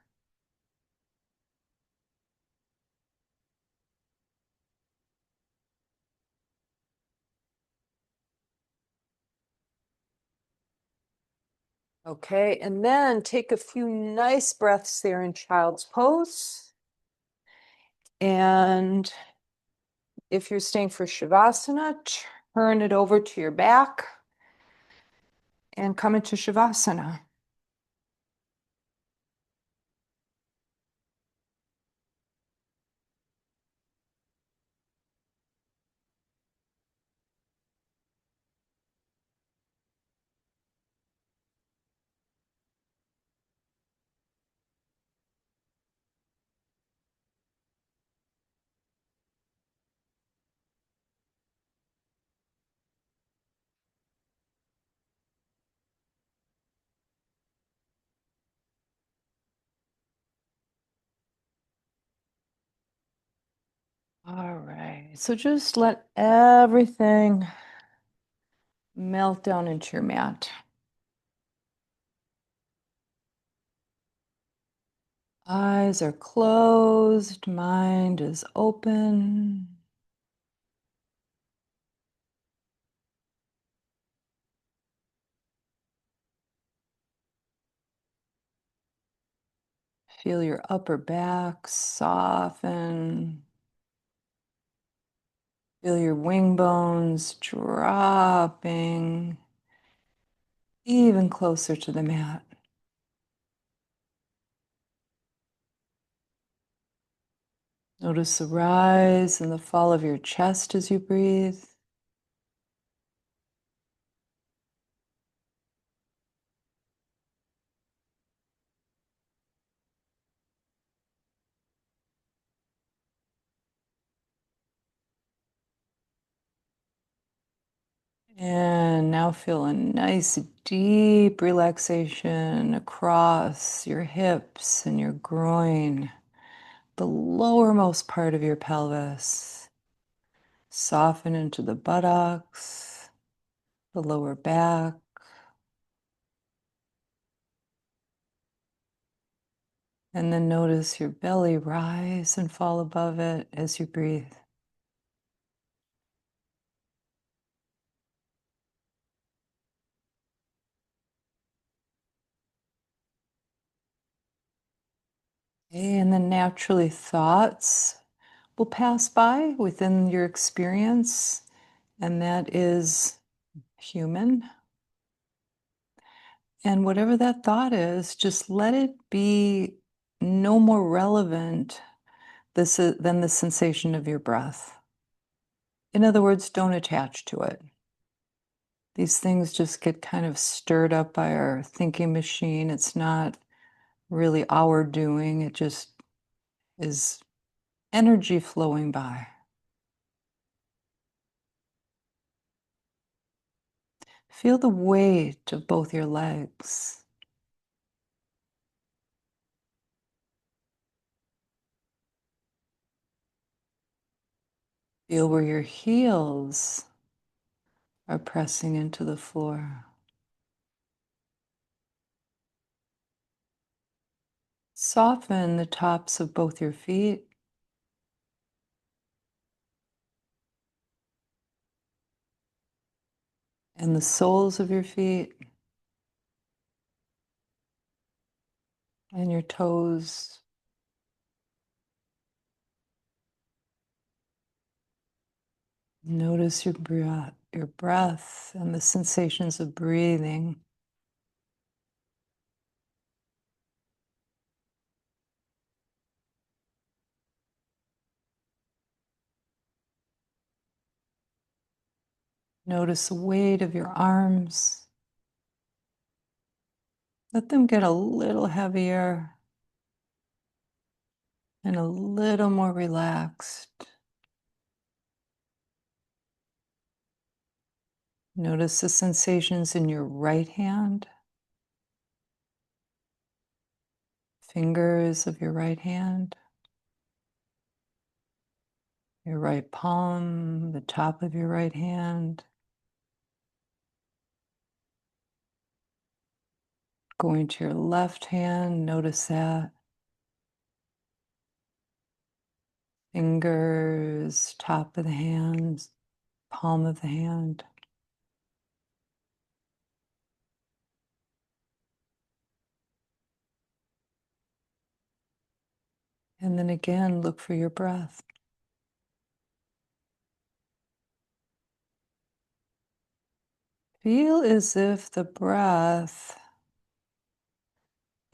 Okay, and then take a few nice breaths there in child's pose. And if you're staying for Shavasana, turn it over to your back and come into Shavasana. All right, so just let everything melt down into your mat. Eyes are closed, mind is open. Feel your upper back soften. Feel your wing bones dropping even closer to the mat. Notice the rise and the fall of your chest as you breathe. And now feel a nice deep relaxation across your hips and your groin, the lowermost part of your pelvis. Soften into the buttocks, the lower back. And then notice your belly rise and fall above it as you breathe. Okay, and then naturally thoughts will pass by within your experience, and that is human. And whatever that thought is, just let it be no more relevant than the sensation of your breath. In other words, don't attach to it. These things just get kind of stirred up by our thinking machine. It's not really our doing, it just is energy flowing by. Feel the weight of both your legs. Feel where your heels are pressing into the floor. Soften the tops of both your feet and the soles of your feet and your toes. Notice your breath and the sensations of breathing. Notice the weight of your arms. Let them get a little heavier and a little more relaxed. Notice the sensations in your right hand, fingers of your right hand, your right palm, the top of your right hand. Going to your left hand, notice that. Fingers, top of the hands, palm of the hand. And then again, look for your breath. Feel as if the breath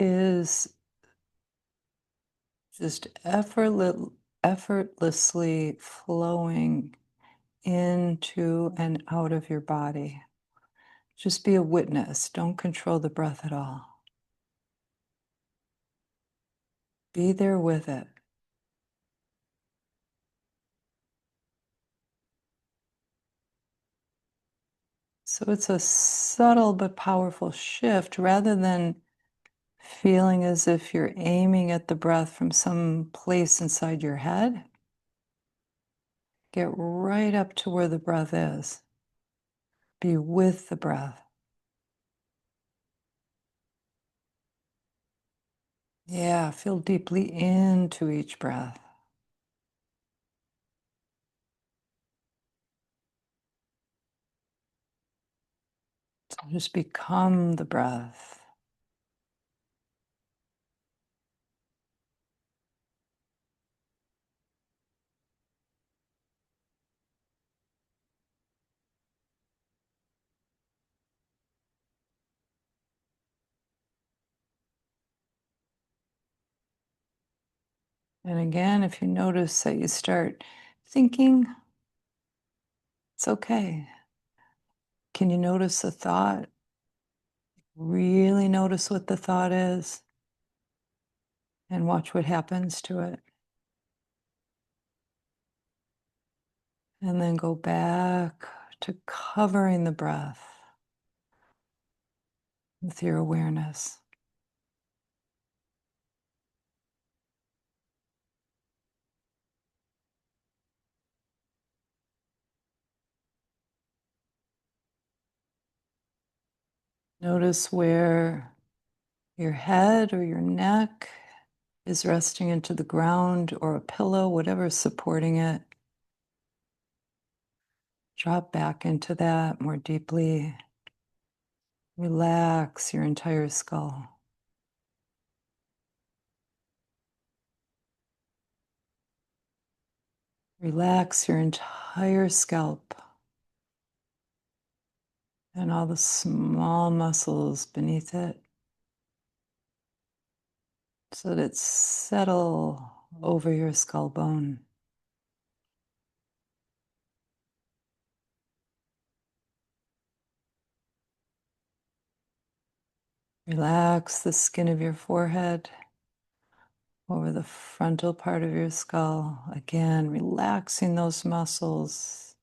is just effortlessly flowing into and out of your body. Just be a witness. Don't control the breath at all. Be there with it. So it's a subtle but powerful shift rather than feeling as if you're aiming at the breath from some place inside your head. Get right up to where the breath is. Be with the breath. Yeah, feel deeply into each breath. So just become the breath. And again, if you notice that you start thinking, it's okay. Can you notice the thought? Really notice what the thought is and watch what happens to it. And then go back to covering the breath with your awareness. Notice where your head or your neck is resting into the ground or a pillow, whatever is supporting it. Drop back into that more deeply. Relax your entire skull. Relax your entire scalp and all the small muscles beneath it so that it settle over your skull bone. Relax the skin of your forehead over the frontal part of your skull. Again, relaxing those muscles.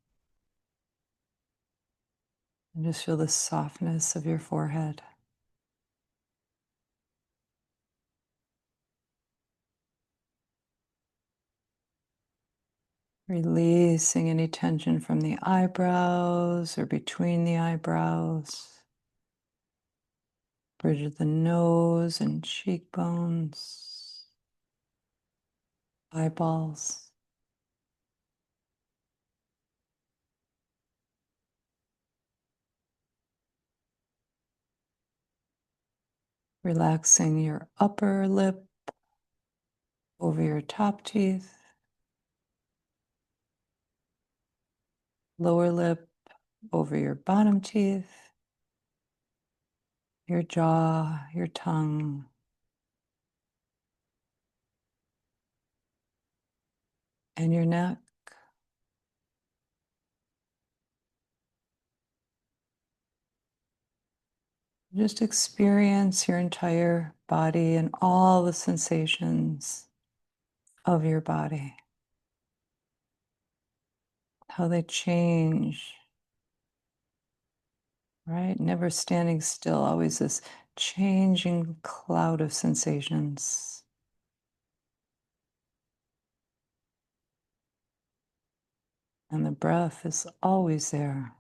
And just feel the softness of your forehead. Releasing any tension from the eyebrows or between the eyebrows. Bridge of the nose and cheekbones. Eyeballs. Relaxing your upper lip over your top teeth. Lower lip over your bottom teeth. Your jaw, your tongue. And your neck. Just experience your entire body and all the sensations of your body, how they change, right? Never standing still, always this changing cloud of sensations. And the breath is always there.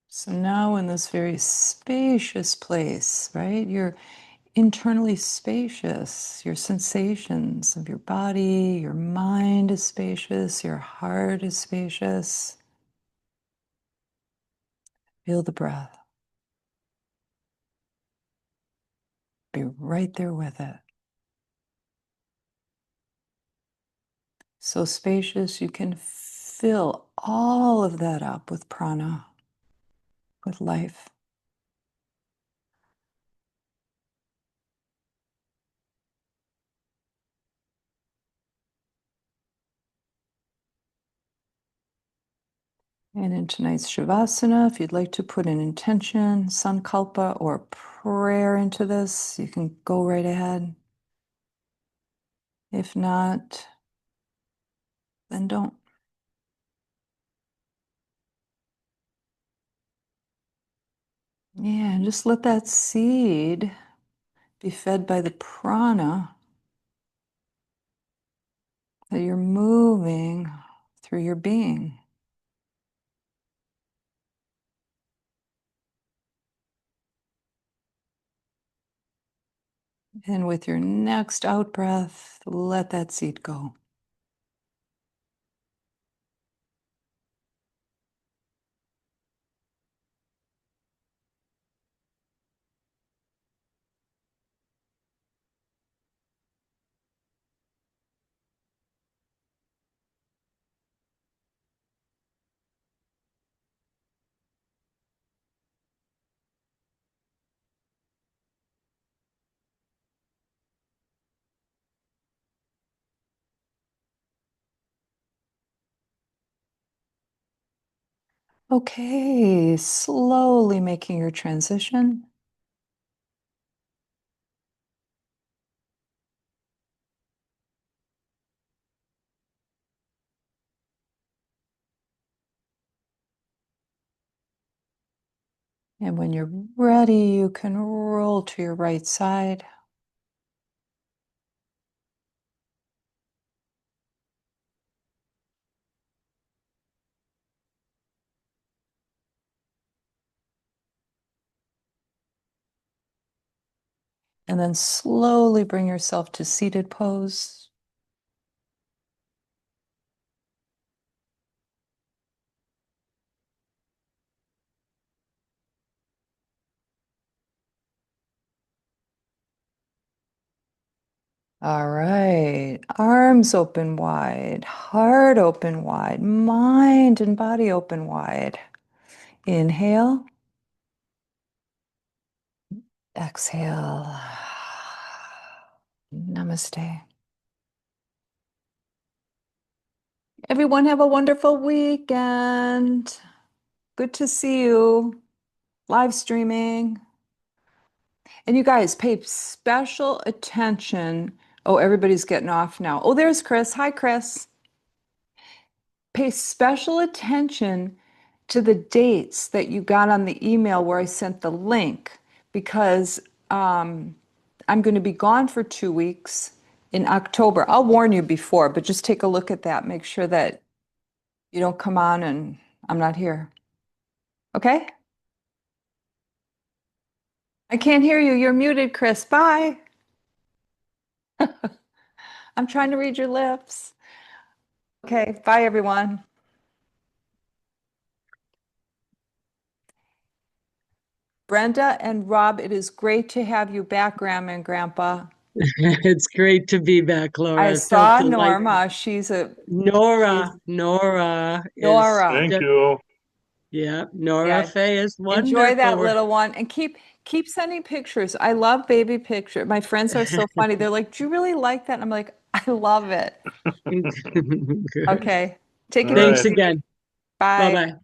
So now in this very spacious place, right? You're internally spacious. Your sensations of your body, your mind is spacious, your heart is spacious. Feel the breath. Be right there with it. So spacious, you can fill all of that up with prana, with life. And in tonight's Shavasana, if you'd like to put an intention, sankalpa, or prayer into this, you can go right ahead. If not, then don't. Yeah, and just let that seed be fed by the prana that you're moving through your being. And with your next out breath, let that seed go. Okay, slowly making your transition. And when you're ready, you can roll to your right side. And then slowly bring yourself to seated pose. All right, arms open wide, heart open wide, mind and body open wide. Inhale, exhale. Namaste. Everyone have a wonderful weekend. Good to see you. Live streaming. And you guys pay special attention. Oh, everybody's getting off now. Oh, there's Chris. Hi, Chris. Pay special attention to the dates that you got on the email where I sent the link because I'm going to be gone for 2 weeks in October. I'll warn you before, but just take a look at that. Make sure that you don't come on and I'm not here. Okay? I can't hear you. You're muted, Chris. Bye. I'm trying to read your lips. Okay, bye, everyone. Brenda and Rob, it is great to have you back, Grandma and Grandpa. It's great to be back, I Laura. It felt saw delightful. Norma. She's Nora is, Nora. Thank you. yeah, Nora Yeah. Faye is Enjoy wonderful. that little one and keep sending pictures. I love baby pictures. My friends are so funny. They're like, "Do you really like that?" And I'm like, "I love it." Good. Okay. Take All it Thanks right. easy. again. Bye. Bye-bye.